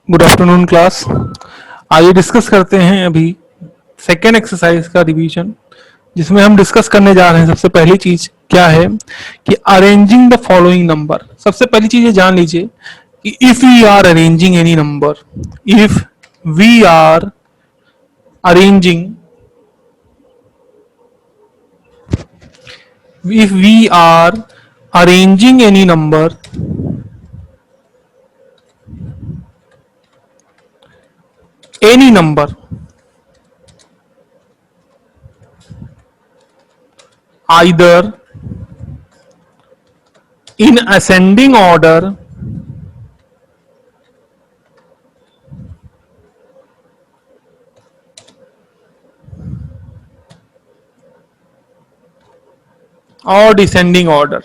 Good afternoon class. आइए discuss करते हैं अभी सेकेंड एक्सरसाइज का रिवीजन, जिसमें हम डिस्कस करने जा रहे हैं। सबसे पहली चीज क्या है कि अरेंजिंग द फॉलोइंग नंबर। सबसे पहली चीज ये जान लीजिए कि if we are arranging any number, if we are arranging if we are arranging any number either in ascending order or descending order,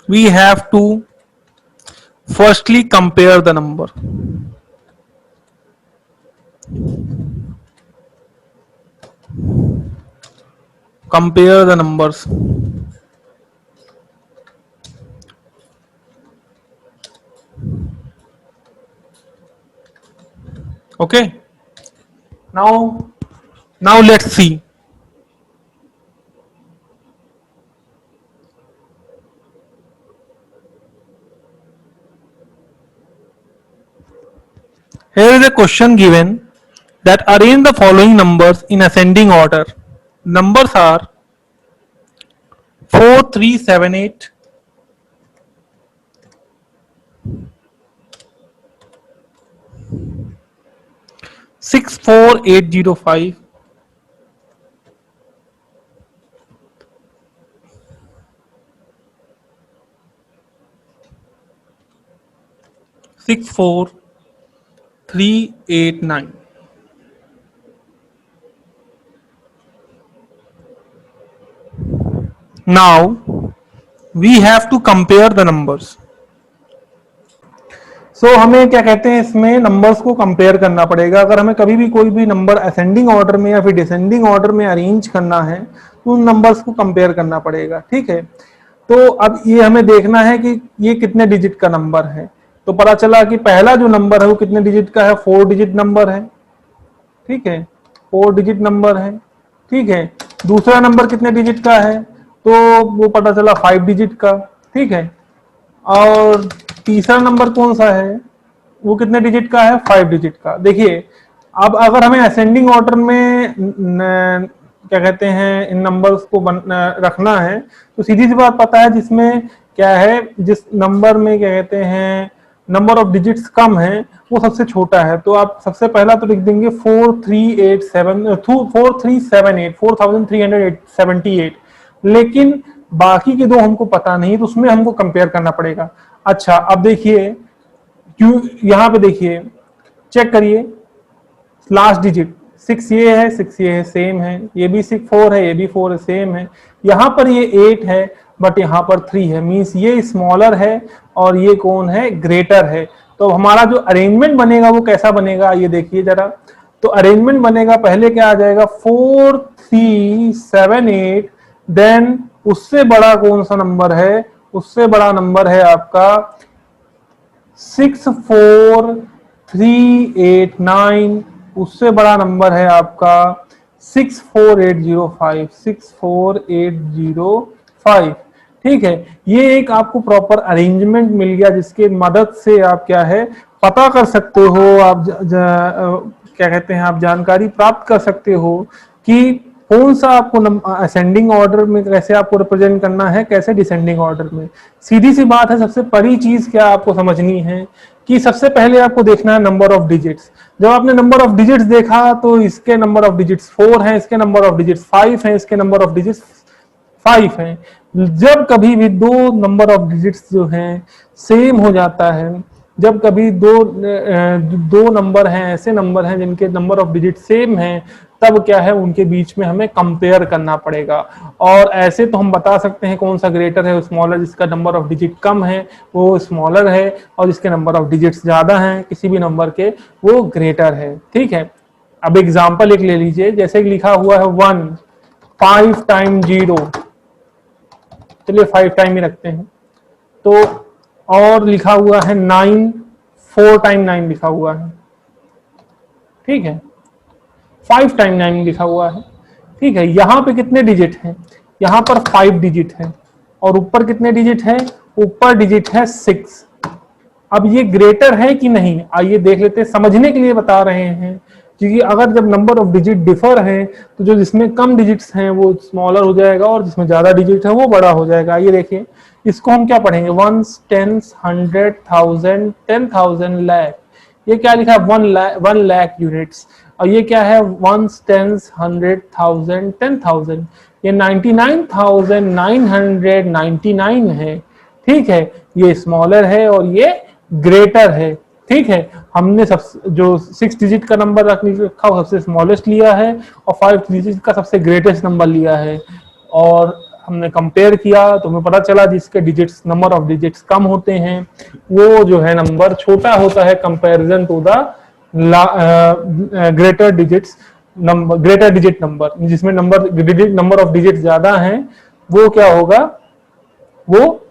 we have to firstly compare the number. Compare the numbers. Okay. Now let's see. Here is a question given that arrange the following numbers in ascending order. Numbers are 4, 3, 7, 8, 6, 4, 8, 0, 5, 6, 4, 3, 8, 9. Now we have to compare the numbers. हमें क्या कहते हैं, इसमें numbers को compare करना पड़ेगा। अगर हमें कभी भी कोई भी नंबर असेंडिंग ऑर्डर में या फिर डिसेंडिंग ऑर्डर में अरेंज करना है तो उन नंबर्स को कंपेयर करना पड़ेगा। ठीक है, तो अब ये हमें देखना है कि ये कितने डिजिट का नंबर है। तो पता चला कि पहला जो नंबर है वो कितने डिजिट का है, 4 डिजिट नंबर है। ठीक है, 4 डिजिट नंबर है। ठीक है, दूसरा नंबर कितने डिजिट का है, तो वो पता चला 5 डिजिट का। ठीक है, और तीसरा नंबर कौन सा है, वो कितने डिजिट का है, 5 डिजिट का। देखिए, अब अगर हमें असेंडिंग ऑर्डर में क्या कहते हैं इन नंबर्स को रखना है तो सीधी सी बात पता है, जिसमें क्या है, जिस नंबर में क्या कहते हैं नंबर ऑफ डिजिट्स कम है वो सबसे छोटा है। तो आप सबसे पहला तो लिख देंगे 4378, लेकिन बाकी के दो हमको पता नहीं, तो उसमें हमको कंपेयर करना पड़ेगा। अच्छा, अब देखिए, क्यों यहाँ पे देखिए, चेक करिए, लास्ट डिजिट 6 ये है, 6 ये है, सेम है। ये भी 6 4 है, ये भी 4 है, सेम है। यहाँ पर ये 8 है बट यहाँ पर 3 है, मींस ये स्मॉलर है और ये कौन है, ग्रेटर है। तो हमारा जो अरेंजमेंट बनेगा वो कैसा बनेगा, ये देखिए जरा। तो अरेंजमेंट बनेगा, पहले क्या आ जाएगा, 4 3 7 8, देन उससे बड़ा कौन सा नंबर है, उससे बड़ा नंबर है आपका 6 4 3 8 9, उससे बड़ा नंबर है आपका 64805, 64805। ठीक है, ये एक आपको प्रॉपर अरेंजमेंट मिल गया, जिसके मदद से आप क्या है पता कर सकते हो, आप क्या कहते हैं, आप जानकारी प्राप्त कर सकते हो कि कौन सा आपको असेंडिंग ऑर्डर में कैसे आपको रिप्रेजेंट करना है, कैसे डिसेंडिंग ऑर्डर में। सीधी सी बात है, सबसे बड़ी चीज क्या आपको समझनी है कि सबसे पहले आपको देखना है नंबर ऑफ डिजिट्स। जब आपने नंबर ऑफ डिजिट्स देखा तो इसके नंबर ऑफ डिजिट्स 4 हैं, इसके नंबर ऑफ डिजिट्स 5 हैं, इसके नंबर ऑफ डिजिट्स 5 हैं। जब कभी भी दो नंबर ऑफ डिजिट्स जो हैं सेम हो जाता है, जब कभी दो नंबर हैं, ऐसे नंबर हैं जिनके नंबर ऑफ डिजिट सेम हैं, तब क्या है उनके बीच में हमें कंपेयर करना पड़ेगा। और ऐसे तो हम बता सकते हैं कौन सा ग्रेटर है, स्मॉलर, जिसका नंबर ऑफ डिजिट कम है वो स्मॉलर है, और जिसके नंबर ऑफ डिजिट्स ज्यादा हैं किसी भी नंबर के वो ग्रेटर है। ठीक है, अब एग्जांपल एक ले लीजिए, जैसे कि लिखा हुआ है 1 5 टाइम 0, चलिए 5 टाइम ही रखते हैं। तो और लिखा हुआ है 9 4 टाइम 9 लिखा हुआ है। ठीक है, 5 टाइम 9 लिखा हुआ है। ठीक है, यहां पे कितने डिजिट हैं, यहां पर 5 डिजिट है, और ऊपर कितने डिजिट है, ऊपर डिजिट है 6। अब ये ग्रेटर है कि नहीं, आइए देख लेते हैं, समझने के लिए बता रहे हैं, क्योंकि अगर जब नंबर ऑफ डिजिट डिफर है तो जो जिसमें कम डिजिट्स हैं वो स्मॉलर हो जाएगा और जिसमें ज्यादा डिजिट है वो बड़ा हो जाएगा। आइए देखिए, इसको हम क्या पढ़ेंगे, 1 10 100 1000 10,000 लाख, ये क्या लिखा है 1 लाख यूनिट्स, और ये क्या है 1 10 100 1000 10,000, ये 99,999 है। ठीक है, ये स्मॉलर है और ये ग्रेटर है। ठीक है, हमने सब जो 6 डिजिट का नंबर रखा वो सबसे स्मॉलेस्ट लिया है और 5 डिजिट का सबसे ग्रेटेस्ट नंबर लिया है, और हमने कंपेयर किया तो हमें पता चला जिसके डिजिट्स नंबर ऑफ डिजिट्स कम होते हैं वो जो है नंबर छोटा होता है comparison to the greater digits number, greater digit number, जिसमें नंबर ऑफ डिजिट ज्यादा है वो क्या होगा, वो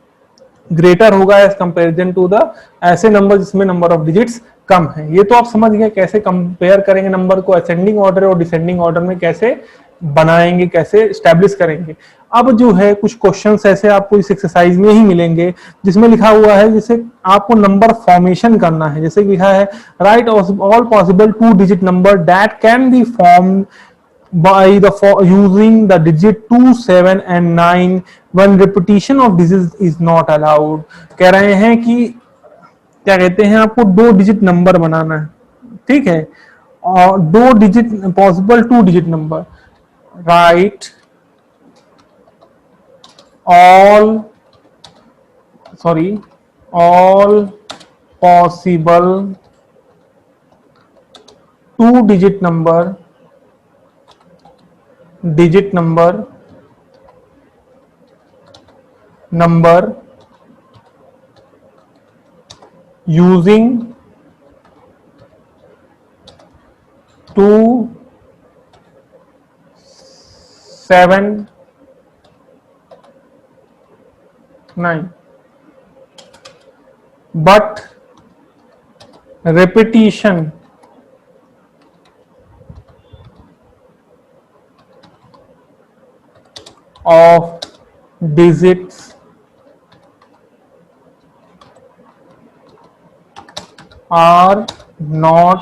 ग्रेटर होगा एज कंपेरिजन टू द ऐसे नंबर जिसमें नंबर ऑफ डिजिट्स कम है। ये तो आप समझ गए कैसे कंपेयर करेंगे नंबर को, असेंडिंग ऑर्डर और डिसेंडिंग ऑर्डर में कैसे बनाएंगे, कैसे स्टैब्लिश करेंगे। अब जो है कुछ क्वेश्चंस ऐसे आपको इस एक्सरसाइज में ही मिलेंगे जिसमें लिखा हुआ है जैसे आपको नंबर फॉर्मेशन करना है, जैसे लिखा है right all possible 2 digit number that can be formed by using the digit 2 7 and 9 when repetition of digits is not allowed। कह रहे हैं कि क्या कहते हैं आपको 2 डिजिट नंबर बनाना है। ठीक है, और 2 digit possible 2 digit number, right all possible 2 digit number using 2 7 9 but repetition of digits are not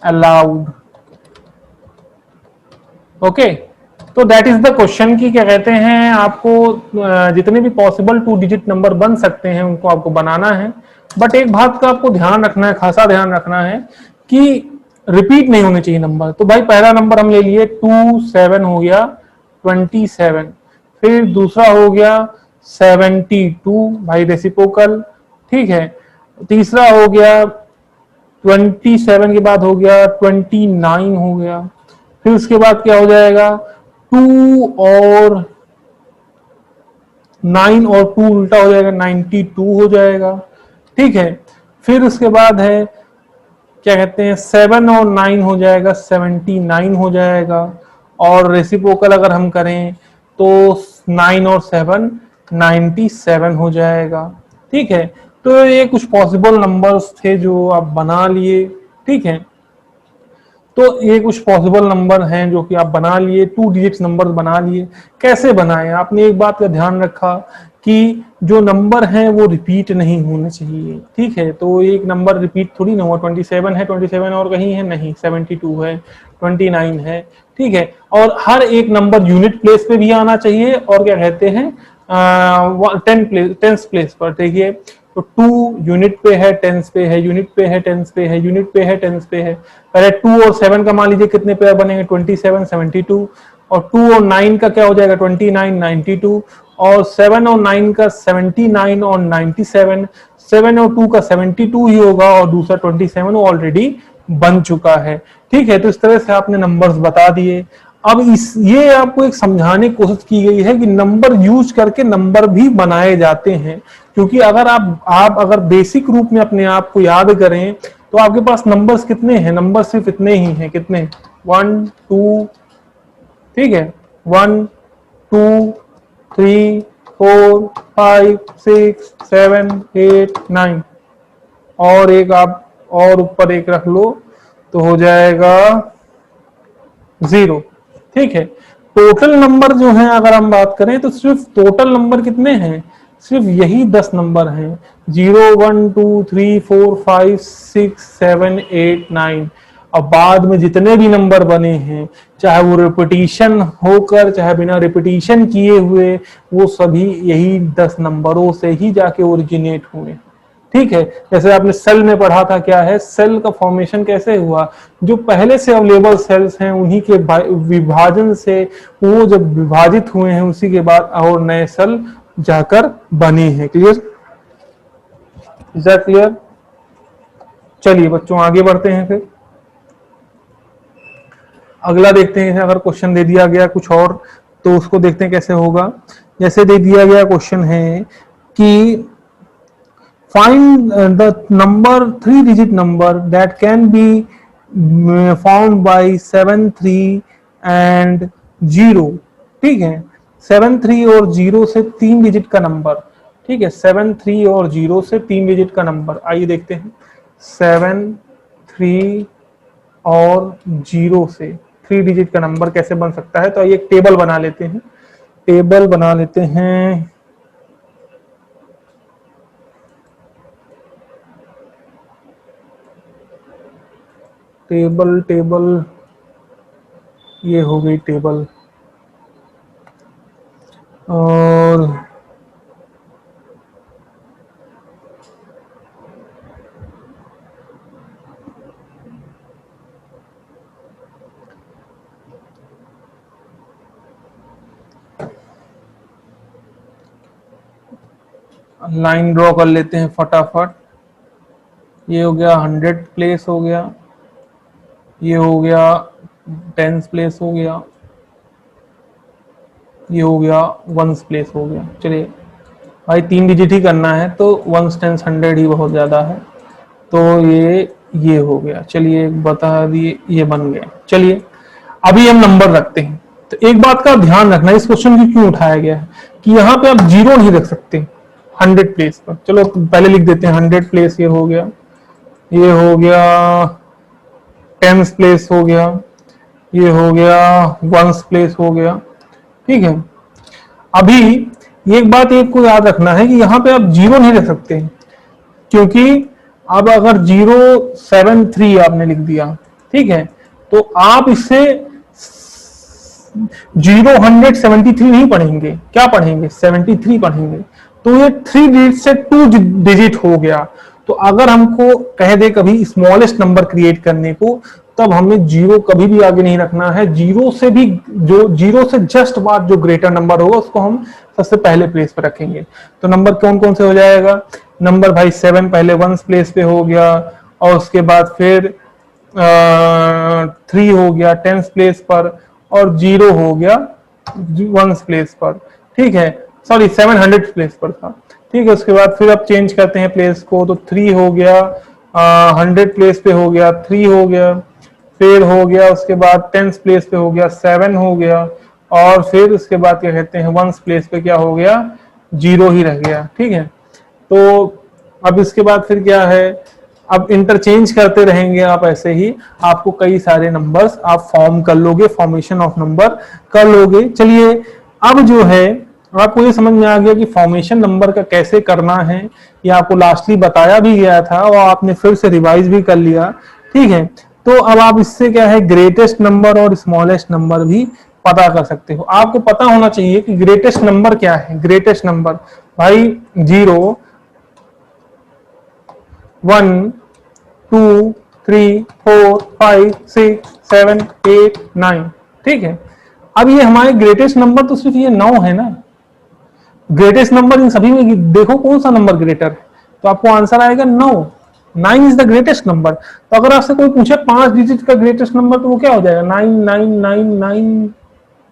allowed। Okay, तो दैट इज द क्वेश्चन की क्या कहते हैं आपको जितने भी पॉसिबल 2 डिजिट नंबर बन सकते हैं उनको आपको बनाना है, बट एक बात का आपको ध्यान रखना है, खासा ध्यान रखना है कि रिपीट नहीं होने चाहिए नंबर। तो भाई पहला नंबर हम ले लिए 2 7 हो गया 27, फिर दूसरा हो गया 72 भाई रेसिप्रोकल। ठीक है, तीसरा हो गया 27 के बाद हो गया 29 हो गया, फिर उसके बाद क्या हो जाएगा 2 और 9 और 2 उल्टा हो जाएगा 92 हो जाएगा। ठीक है, फिर उसके बाद है क्या कहते हैं 7 और 9 हो जाएगा 79 हो जाएगा, और रेसिप्रोकल अगर हम करें तो 9 और 7 97 हो जाएगा। ठीक है, तो ये कुछ पॉसिबल नंबर्स थे जो आप बना लिए। ठीक है, तो ये कुछ पॉसिबल नंबर हैं जो कि आप बना लिए, 2 डिजिट्स नंबर बना लिए। कैसे बनाए, आपने एक बात का ध्यान रखा कि जो नंबर हैं वो रिपीट नहीं होने चाहिए। ठीक है, तो एक नंबर रिपीट थोड़ी ना हुआ, 27 है 27 और कहीं है नहीं, 72 है 29 है। ठीक है, और हर एक नंबर यूनिट प्लेस पे भी आना चाहिए और क्या कहते हैं 10th प्लेस पर। देखिए तो 2 यूनिट पे है, टेंस पे है, यूनिट पे है, टेंस पे है, यूनिट पे है, टेंस पे है। पहले 2 और 7 का मान लीजिए कितने पेयर बनेंगे 27 72, और 2 और 9 का क्या हो जाएगा 29 92, और 7 और 9 का 79 और 97, 7 और 2 का 72 ही होगा और दूसरा 27 ऑलरेडी बन चुका है। ठीक है, तो इस तरह से आपने नंबर्स बता दिए। अब इस ये आपको एक समझाने की कोशिश की गई है कि नंबर यूज करके नंबर भी बनाए जाते हैं, क्योंकि अगर आप अगर बेसिक रूप में अपने आप को याद करें तो आपके पास नंबर्स कितने हैं, नंबर सिर्फ इतने ही हैं, कितने, 1 2, ठीक है, 1 2 3 4 5 6 7 8 9, और एक आप और ऊपर एक रख लो तो हो जाएगा 0। ठीक है, टोटल नंबर जो है अगर हम बात करें तो सिर्फ टोटल नंबर कितने हैं, सिर्फ यही 10 नंबर हैं, 0 1 2 3 4 5 6 7 8 9। अब बाद में जितने भी नंबर बने हैं, चाहे वो रिपीटिशन होकर चाहे बिना रिपीटिशन किए हुए, वो सभी यही 10 नंबरों से ही जाके ओरिजिनेट हुए। ठीक है, जैसे आपने सेल में पढ़ा था, क्या है सेल का फॉर्मेशन कैसे हुआ, जो पहले से अवेलेबल सेल्स हैं उन्हीं के विभाजन से वो जब विभाजित हुए हैं उसी के बाद और नए सेल जाकर बने हैं। Clear, is that clear? चलिए बच्चों आगे बढ़ते हैं, फिर अगला देखते हैं। अगर क्वेश्चन दे दिया गया कुछ और तो उसको देखते हैं कैसे होगा। जैसे दे दिया गया क्वेश्चन है कि find the number 3-digit number that can be found by 7 3 and 0। ठीक है, 7 3 और 0 से 3 डिजिट का नंबर। ठीक है, 7 3 और 0 से 3 डिजिट का नंबर। आइए देखते हैं 7 3 और 0 से 3 डिजिट का नंबर कैसे बन सकता है। तो आइए एक टेबल बना लेते हैं, टेबल बना लेते हैं। टेबल ये हो गई टेबल, और लाइन ड्रॉ कर लेते हैं फटाफट। ये हो गया 100 प्लेस हो गया, ये हो गया 10 प्लेस हो गया, ये हो गया 1 प्लेस हो गया। चलिए भाई 3 डिजिट ही करना है तो 1 10 100 ही बहुत ज्यादा है, तो ये हो गया। चलिए बता दिए, ये बन गया। चलिए अभी हम नंबर रखते हैं। तो एक बात का ध्यान रखना, इस क्वेश्चन को क्यों उठाया गया है कि यहाँ पे आप 0 नहीं रख सकते 100 प्लेस पर। चलो पहले लिख देते हैं 100 प्लेस, ये हो गया, ये हो गया 10 प्लेस हो गया, ये हो गया 1 प्लेस हो गया। ठीक है, अभी एक बात एक को याद रखना है कि यहाँ पे आप 0 नहीं रख सकते, क्योंकि अब अगर 0 7 3 आपने लिख दिया, ठीक है, तो आप इससे 0 173 नहीं पढ़ेंगे, क्या पढ़ेंगे 73 पढ़ेंगे। तो ये 3 डिजिट से 2 डिजिट हो गया। तो अगर हमको कह दे कभी स्मॉलेस्ट नंबर क्रिएट करने को, तब हमें 0 कभी भी आगे नहीं रखना है। 0 से भी जो 0 से जस्ट बाद जो ग्रेटर नंबर होगा उसको हम सबसे पहले प्लेस पर रखेंगे। तो नंबर कौन कौन से हो जाएगा, नंबर भाई 7 पहले 1 प्लेस पे हो गया, और उसके बाद फिर 3 हो गया 10 प्लेस पर, और 0 हो गया 1 प्लेस पर। ठीक है, सॉरी 700 प्लेस पर था। ठीक है, उसके बाद फिर अब चेंज करते हैं प्लेस को, तो 3 हो गया 100 प्लेस पे हो गया 3 हो गया, फिर हो गया उसके बाद 10 प्लेस पे हो गया 7 हो गया, और फिर उसके बाद क्या कहते हैं 1 प्लेस पे क्या हो गया 0 ही रह गया। ठीक है, तो अब इसके बाद फिर क्या है, अब इंटरचेंज करते रहेंगे आप, ऐसे ही आपको कई सारे नंबर्स आप फॉर्म कर लोगे, फॉर्मेशन ऑफ नंबर कर लोगे। चलिए अब जो है आपको ये समझ में आ गया कि फॉर्मेशन नंबर का कैसे करना है, ये आपको लास्टली बताया भी गया था और आपने फिर से रिवाइज भी कर लिया। ठीक है, तो अब आप इससे क्या है ग्रेटेस्ट नंबर और स्मॉलेस्ट नंबर भी पता कर सकते हो। आपको पता होना चाहिए कि ग्रेटेस्ट नंबर क्या है। ग्रेटेस्ट नंबर भाई 0 1 2 3 4 5 6 7 8 9। ठीक है, अब ये हमारे ग्रेटेस्ट नंबर तो सिर्फ ये 9 है ना। ग्रेटेस्ट नंबर इन सभी में देखो कौन सा नंबर ग्रेटर है, तो आपको आंसर आएगा 9। 9 इज द ग्रेटेस्ट नंबर। तो अगर आपसे कोई पूछे 5 डिजिट का ग्रेटेस्ट नंबर तो वो क्या हो जाएगा, 9999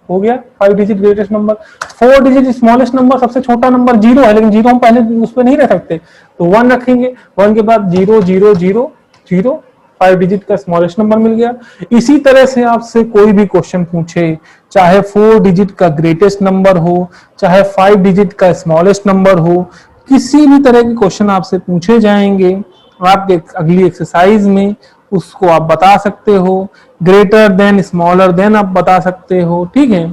हो गया 5 digit greatest number. 4 digit smallest number, सबसे छोटा नंबर 0 है, लेकिन 0 हम पहले उस पर नहीं रख सकते, तो 1 रखेंगे, 1 के बाद 0 0 0 0, 5 डिजिट का स्मॉलेस्ट नंबर मिल गया। इसी तरह से आपसे कोई भी क्वेश्चन पूछे, चाहे 4 डिजिट का ग्रेटेस्ट नंबर हो, चाहे 5 डिजिट का स्मॉलेस्ट नंबर हो, किसी भी तरह के क्वेश्चन आपसे पूछे जाएंगे, आपके अगली एक्सरसाइज में उसको आप बता सकते हो। ग्रेटर देन, स्मॉलर देन आप बता सकते हो, ठीक है।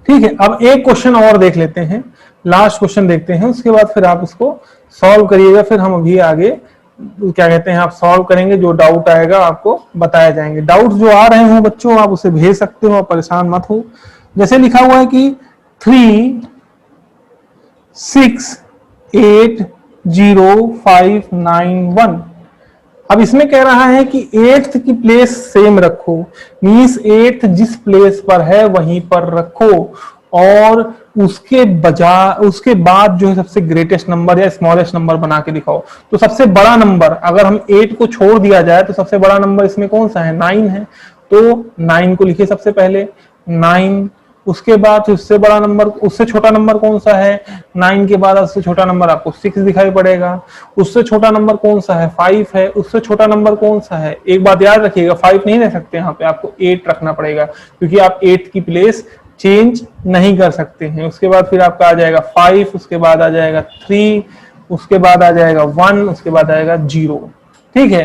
ठीक है, अब एक क्वेश्चन और देख लेते हैं, लास्ट क्वेश्चन देखते हैं, उसके बाद फिर आप उसको सॉल्व करिएगा, फिर हम अभी आगे क्या कहते हैं आप सॉल्व करेंगे, जो डाउट आएगा आपको बताए जाएंगे। डाउट जो आ रहे हो बच्चों आप उसे भेज सकते हो, परेशान मत हो। जैसे लिखा हुआ है कि 3 6 8 0 5 9 1। अब इसमें कह रहा है कि 8th की प्लेस सेम रखो, मींस 8th जिस प्लेस पर है वहीं पर रखो, और उसके बाद जो है सबसे ग्रेटेस्ट नंबर या स्मॉलेस्ट नंबर बना के दिखाओ। तो सबसे बड़ा नंबर, अगर हम 8 को छोड़ दिया जाए तो सबसे बड़ा नंबर इसमें कौन सा है, 9 है, तो 9 को लिखिए सबसे पहले 9। उसके बाद उससे बड़ा नंबर, उससे छोटा नंबर कौन सा है, 9 के बाद उससे छोटा नंबर आपको 6 दिखाई पड़ेगा। उससे छोटा नंबर कौन सा है, 5 है। उससे छोटा नंबर कौन सा है, एक बात याद रखिएगा 5 नहीं रख सकते, यहाँ पे आपको 8 रखना पड़ेगा, क्योंकि आप 8 की प्लेस चेंज नहीं कर सकते हैं। उसके बाद फिर आपका आ जाएगा 5, उसके बाद आ जाएगा 3, उसके बाद आ जाएगा 1, उसके बाद आएगा 0। ठीक है,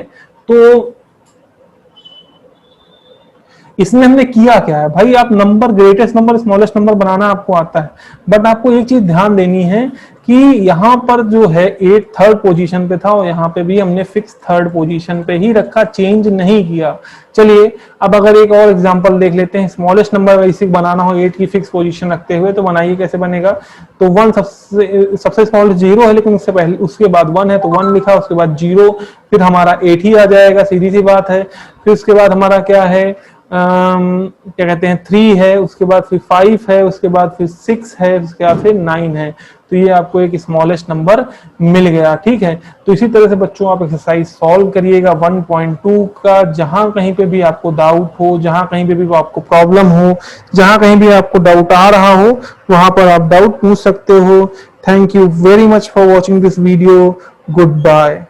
तो इसमें हमने किया क्या है भाई, आप number greatest number smallest number बनाना आपको आता है, बट आपको एक चीज ध्यान देनी है कि यहाँ पर जो है 8 थर्ड पोजीशन पे था और यहाँ पे भी हमने फिक्स थर्ड पोजीशन पे ही रखा, चेंज नहीं किया। चलिए अब अगर एक और एग्जांपल देख लेते हैं, स्मॉलेस्ट नंबर इसी बनाना हो 8 की फिक्स पोजीशन रखते हुए, तो बनाइए कैसे बनेगा। तो 1 सबसे स्मॉलेस्ट 0 है, लेकिन उससे पहले उसके बाद 1 है, तो 1 लिखा, उसके बाद 0, फिर हमारा 8 ही आ जाएगा, सीधी सी बात है। फिर उसके बाद हमारा क्या है, क्या कहते हैं 3 है, उसके बाद फिर 5 है, उसके बाद फिर 6 है, उसके बाद फिर 9 है। तो ये आपको एक स्मॉलेस्ट नंबर मिल गया। ठीक है, तो इसी तरह से बच्चों आप एक्सरसाइज सॉल्व करिएगा 1.2 का। जहां कहीं पे भी आपको डाउट हो, जहां कहीं पे भी आपको प्रॉब्लम हो, जहां कहीं भी आपको डाउट आ रहा हो, वहां पर आप डाउट पूछ सकते हो। Thank you very much for watching this video. Good bye.